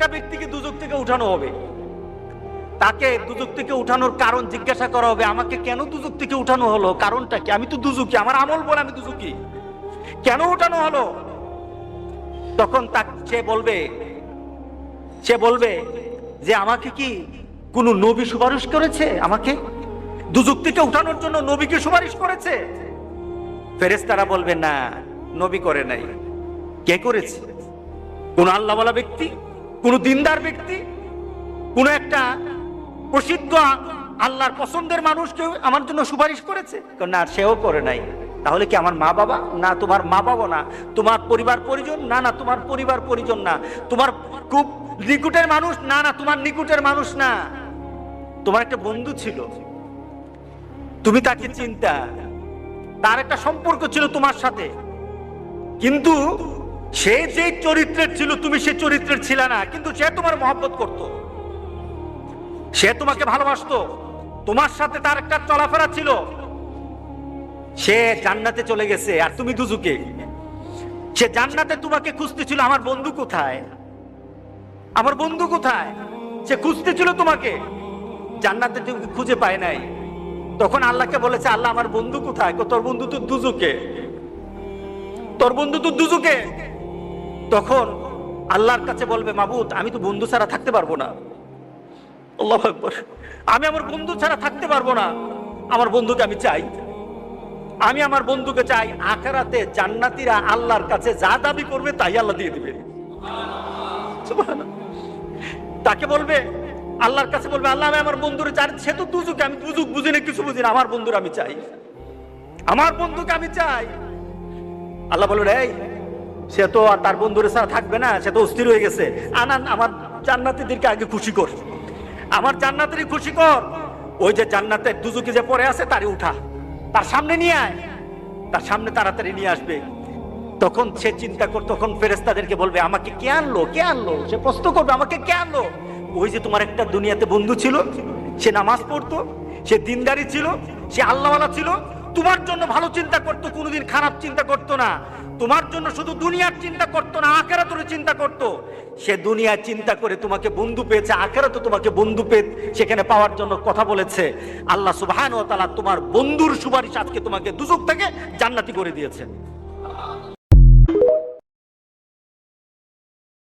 একটা ব্যক্তিকে দুজক থেকে উঠানো হবে, তাকে দুজক থেকে উঠানোর কারণ জিজ্ঞাসা করা হবে, আমাকে কেন দুজক থেকে উঠানো হলো, কারণটা কি? আমি তো দুজকি, আমার আমল বলে আমি দুজকি, কেন উঠানো হলো? তখন সে বলবে যে আমাকে কি কোন নবী সুপারিশ করেছে? আমাকে দুজক থেকে উঠানোর জন্য নবীকে সুপারিশ করেছে? ফেরেশতারা বলবে না, নবী করে নাই। কে করেছে? কোন আল্লাহওয়ালা ব্যক্তি, কোন দিনদার ব্যক্তি, কোন একটা প্রসিদ্ধ আল্লাহর পছন্দের মানুষ কেউ আমার জন্য সুপারিশ করেছে? না, সেও করে নাই। তাহলে কি আমার মা বাবা? না, তোমার মা বাবা না। তোমার পরিবার পরিজন? না, না, তোমার পরিবার পরিজন না। তোমার খুব নিকটের মানুষ? না, না, তোমার নিকটের মানুষ না। তোমার একটা বন্ধু ছিল, তুমি তাকে চিন্তা, তার একটা সম্পর্ক ছিল তোমার সাথে, কিন্তু সে যে চরিত্রের ছিল তুমি সে চরিত্রের ছিল না, কিন্তু সে তোমার মহব্বত করত, সে তোমাকে ভালোবাসতো, তোমার সাথে তার একটা চলাফেরা ছিল। সে জান্নাতে চলে গেছে আর তুমি দুজকে। সে জান্নাতে তোমাকে খুঁজতেছিল, আমার বন্ধু কোথায়, আমার বন্ধু কোথায়? সে খুঁজতেছিল তোমাকে, জান্নাতে তুমি খুঁজে পায় নাই। তখন আল্লাহকে বলেছে, আল্লাহ আমার বন্ধু কোথায়? তোর বন্ধু তো দুজকে, তোর বন্ধু তো দুজকে। তখন আল্লাহর কাছে বলবে, মাবুদ আমি তো বন্ধু ছাড়া থাকতে পারবো না। আল্লাহু আকবার, আমি আমার বন্ধু ছাড়া থাকতে পারবো না, আমার বন্ধুকে আমি চাই, আমি আমার বন্ধুকে চাই। আখিরাতে জান্নাতীরা আল্লাহর কাছে যা দাবি করবে তাই আল্লাহ দিয়ে দিবে। সুবহানাল্লাহ। তাকে বলবে, আল্লাহর কাছে বলবে, আল্লাহ আমি আমার বন্ধুরে চাই, সে তো দুজকে, আমি দুজক বুঝি না, কিছু বুঝি না, আমার বন্ধুর আমি চাই, আমার বন্ধুকে আমি চাই। আল্লাহ বলবে, এই সে তো আর তার বন্ধুরে ছাড়া থাকবে না, সে তো অস্থির হয়ে গেছে, আনান আমার জান্নাতীদেরকে আগে খুশি কর, আমার জান্নাতেরই খুশি কর। ওই যে জান্নাতের দুজকে যে পড়ে আছে তারে উঠা, তার সামনে নিয়ে আয়, তার সামনে তাড়াতাড়ি নিয়ে আসবে। তখন সে চিন্তা কর, তখন ফেরেশতাদেরকে বলবে, আমাকে কে আনলো, কে আনলো? সে প্রশ্ন করবে, আমাকে কে আনলো? ওই যে তোমার একটা দুনিয়াতে বন্ধু ছিল, সে নামাজ পড়তো, সে দিনদারি ছিল, সে আল্লাহওয়ালা ছিল, তোমার জন্য ভালো চিন্তা করতো, কোনোদিন খারাপ চিন্তা করতো না, তোমার জন্য শুধু দুনিয়ার চিন্তা করতো না, আখিরাতের চিন্তা করতো। সে দুনিয়ার চিন্তা করে তোমাকে বন্ধু পেয়েছে, আখিরাতে তোমাকে বন্ধু পেয়ে সেখানে পাওয়ার জন্য কথা বলেছে। আল্লাহ সুবহানাহু ওয়া তাআলা তোমার বন্ধুর সুপারিশ আজকে তোমাকে দুজক থেকে জান্নাতি করে দিয়েছে।